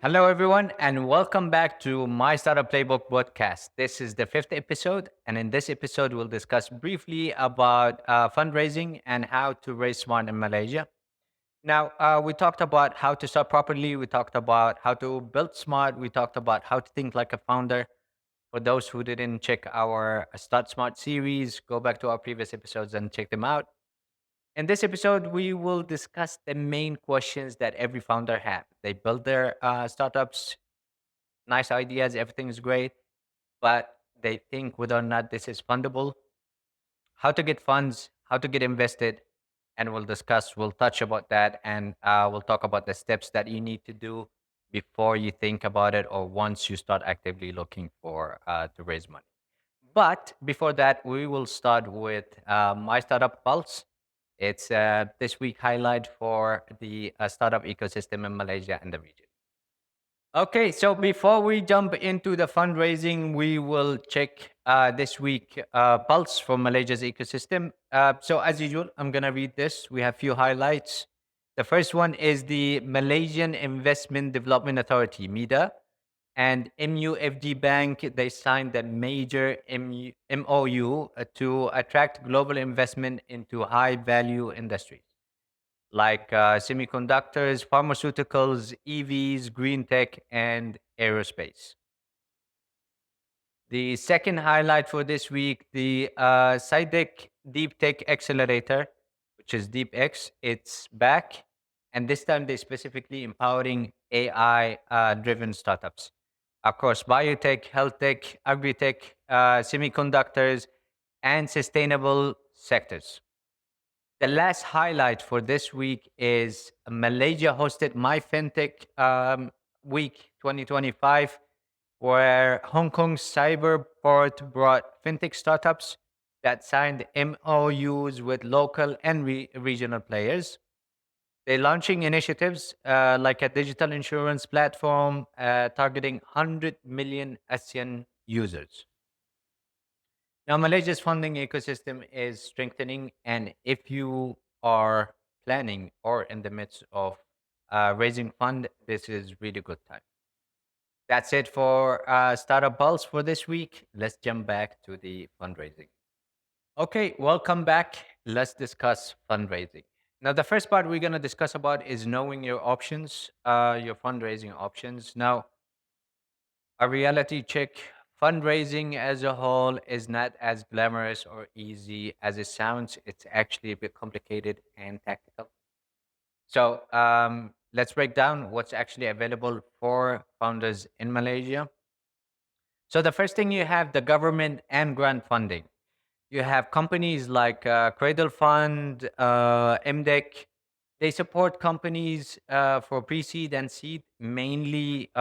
Hello, everyone, and welcome back to My Startup Playbook podcast. This is the fifth episode, and in this episode, we'll discuss briefly about fundraising and how to raise smart in Malaysia. Now, we talked about how to start properly. We talked about how to build smart. We talked about how to think like a founder. For those who didn't check our Start Smart series, go back to our previous episodes and check them out. In this episode, we will discuss the main questions that every founder have. They build their startups, nice ideas, everything is great, but they think whether or not this is fundable, how to get funds, how to get invested, and we'll touch about that, and we'll talk about the steps that you need to do before you think about it or once you start actively looking for to raise money. But before that, we will start with my startup pulse. It's this week highlight for the startup ecosystem in Malaysia and the region. Okay, so before we jump into the fundraising, we will check this week pulse from Malaysia's ecosystem. So as usual, I'm gonna read this. We have few highlights. The first one is the Malaysian Investment Development Authority (MIDA) and MUFG Bank. They signed a major MOU to attract global investment into high value industries like semiconductors, pharmaceuticals, EVs, green tech, and aerospace. The second highlight for this week, the SciTech Deep Tech Accelerator, which is DeepX, it's back. And this time they're specifically empowering AI driven startups across biotech, health tech, agri-tech, semiconductors, and sustainable sectors. The last highlight for this week is Malaysia hosted My FinTech Week 2025, where Hong Kong's Cyberport brought fintech startups that signed MOUs with local and regional players. They're launching initiatives like a digital insurance platform targeting 100 million ASEAN users. Now, Malaysia's funding ecosystem is strengthening, and if you are planning or in the midst of raising fund, this is really good time. That's it for Startup Pulse for this week. Let's jump back to the fundraising. Okay, welcome back. Let's discuss fundraising. Now, the first part we're going to discuss about is knowing your options, your fundraising options. Now, a reality check: fundraising as a whole is not as glamorous or easy as it sounds. It's actually a bit complicated and tactical. So, let's break down what's actually available for founders in Malaysia. So, the first thing, you have the government and grant funding. You have companies like Cradle Fund, MDEC. They support companies for pre-seed and seed, mainly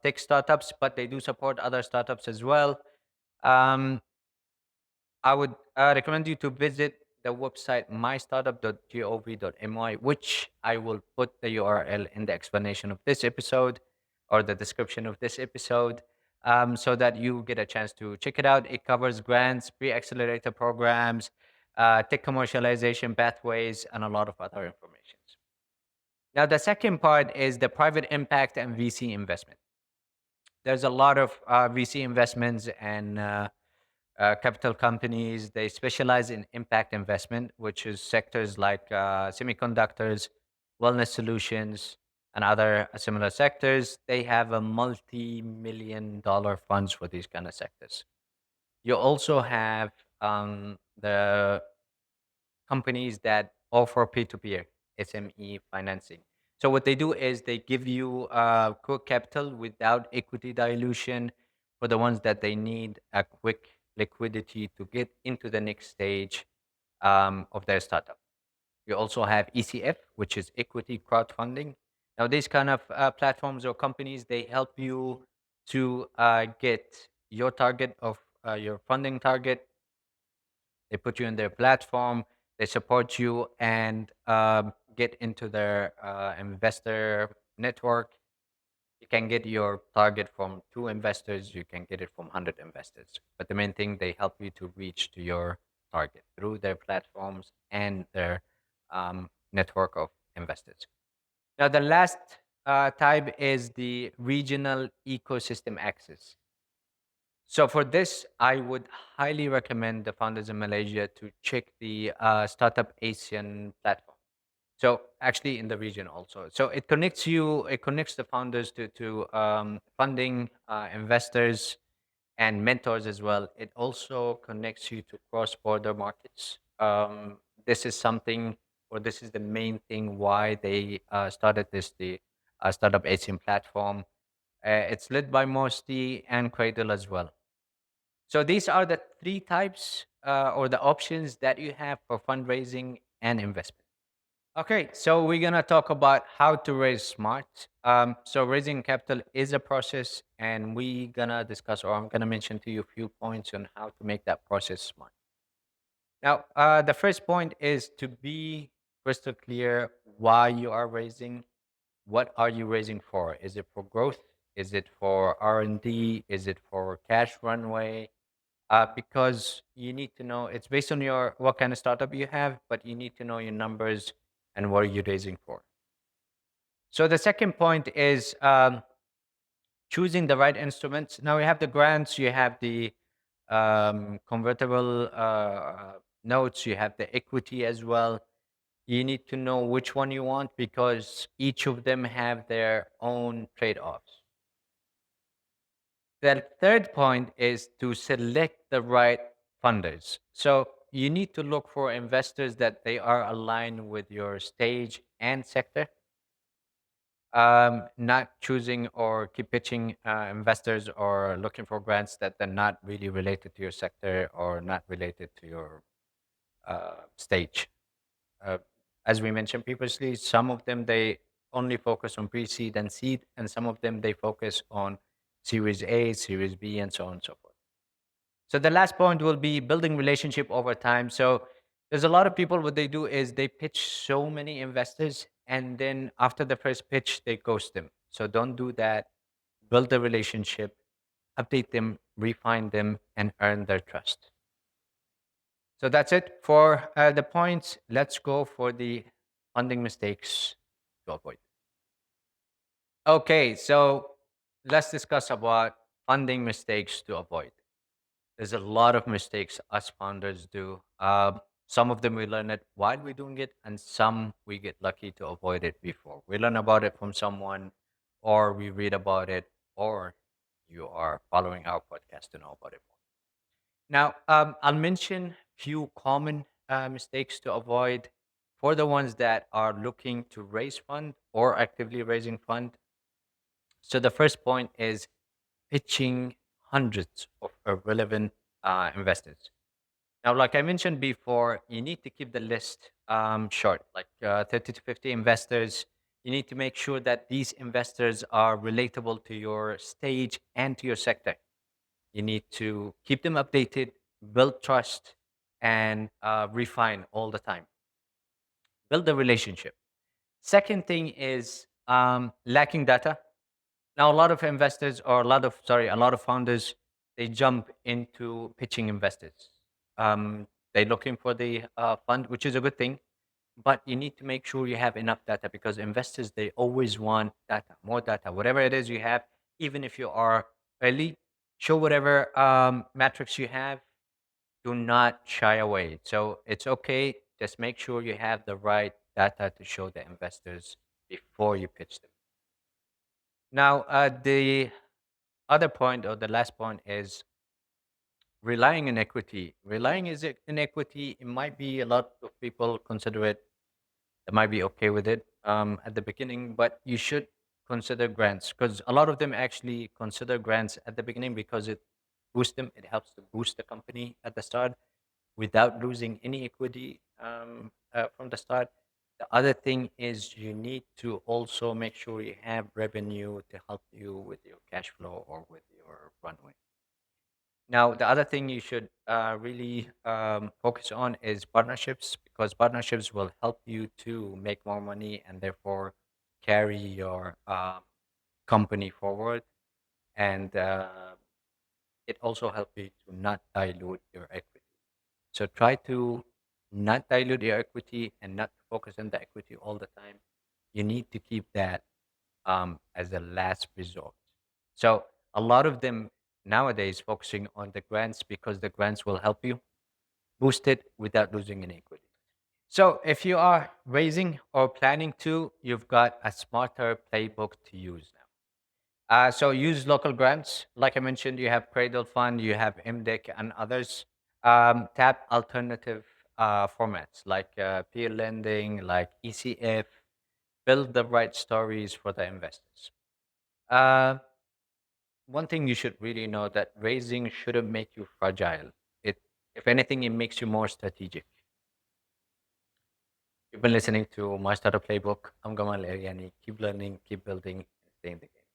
tech startups, but they do support other startups as well. Um, I would recommend you to visit the website mystartup.gov.my, which I will put the URL in the explanation of this episode or the description of this episode, so that you get a chance to check it out. It covers grants, pre-accelerator programs, tech commercialization pathways, and a lot of other information. Now, the second part is the private impact and VC investment. There's a lot of VC investments and capital companies. They specialize in impact investment, which is sectors like semiconductors, wellness solutions, and other similar sectors. They have a multi-million dollar funds for these kind of sectors. You also have the companies that offer peer-to-peer SME financing. So what they do is they give you quick capital without equity dilution for the ones that they need a quick liquidity to get into the next stage of their startup. You also have ECF, which is equity crowdfunding. Now, these kind of platforms or companies, they help you to get your target of your funding target. They put you in their platform, they support you, and get into their investor network. You can get your target from two investors, you can get it from 100 investors. But the main thing, they help you to reach to your target through their platforms and their network of investors. Now, the last type is the regional ecosystem access. So for this, I would highly recommend the founders in Malaysia to check the Startup ASEAN platform. So actually in the region also. So it connects the founders to funding, investors, and mentors as well. It also connects you to cross-border markets. This is something, or this is the main thing why they started the Startup ASIM platform. It's led by Mosty and Cradle as well. So these are the three types or the options that you have for fundraising and investment. Okay, so we're gonna talk about how to raise smart. So raising capital is a process, and we gonna discuss, or I'm gonna mention to you a few points on how to make that process smart. Now, the first point is to be crystal clear why you are raising. What are you raising for? Is it for growth? Is it for R&D? Is it for cash runway? Because you need to know it's based on your what kind of startup you have, but you need to know your numbers and what are you raising for. So the second point is choosing the right instruments. Now you have the grants, you have the convertible notes, you have the equity as well. You need to know which one you want because each of them have their own trade-offs. The third point is to select the right funders. So you need to look for investors that they are aligned with your stage and sector. Not choosing or keep pitching investors or looking for grants that are not really related to your sector or not related to your stage. Uh, as we mentioned previously, some of them they only focus on pre-seed and seed, and some of them they focus on Series A, Series B, and so on and so forth. So the last point will be building relationship over time. So there's a lot of people what they do is they pitch so many investors and then after the first pitch they ghost them. So don't do that. Build the relationship, update them, refine them and earn their trust. So that's it for the points. Let's go for the funding mistakes to avoid. Okay, so let's discuss about funding mistakes to avoid. There's a lot of mistakes us founders do. Some of them we learn it while we're doing it, and some we get lucky to avoid it before. We learn about it from someone, or we read about it, or you are following our podcast to know about it more. Now, I'll mention few common mistakes to avoid for the ones that are looking to raise fund or actively raising fund. So the first point is pitching hundreds of irrelevant investors. Now, like I mentioned before, you need to keep the list short, like 30 to 50 investors. You need to make sure that these investors are relatable to your stage and to your sector. You need to keep them updated, build trust, and refine all the time. Build the relationship. Second thing is lacking data. Now, a lot of investors, or a lot of founders, they jump into pitching investors. They're looking for the fund, which is a good thing, but you need to make sure you have enough data because investors they always want data, more data, whatever it is you have. Even if you are early, show whatever metrics you have. Do not shy away. So it's okay. Just make sure you have the right data to show the investors before you pitch them. Now, the other point or the last point is relying on equity. Relying is in equity. It might be a lot of people consider it. They might be okay with it at the beginning, but you should consider grants because a lot of them actually consider grants at the beginning because it boosts them. It helps to boost the company at the start without losing any equity from the start. The other thing is you need to also make sure you have revenue to help you with your cash flow or with your runway. Now, the other thing you should really focus on is partnerships because partnerships will help you to make more money and therefore carry your company forward. And it also helps you to not dilute your equity. So try to not dilute your equity and not focus on the equity all the time. You need to keep that as a last resort. So a lot of them nowadays focusing on the grants because the grants will help you boost it without losing any equity. So if you are raising or planning to, you've got a smarter playbook to use now. So use local grants. Like I mentioned, you have Cradle Fund, you have MDEC and others. Tap alternative formats like peer lending, like ECF. Build the right stories for the investors. Uh, One thing you should really know that raising shouldn't make you fragile. It, if anything, it makes you more strategic. You've been listening to My Startup Playbook. I'm Gamal Ariani. Keep learning, keep building, and stay in the game.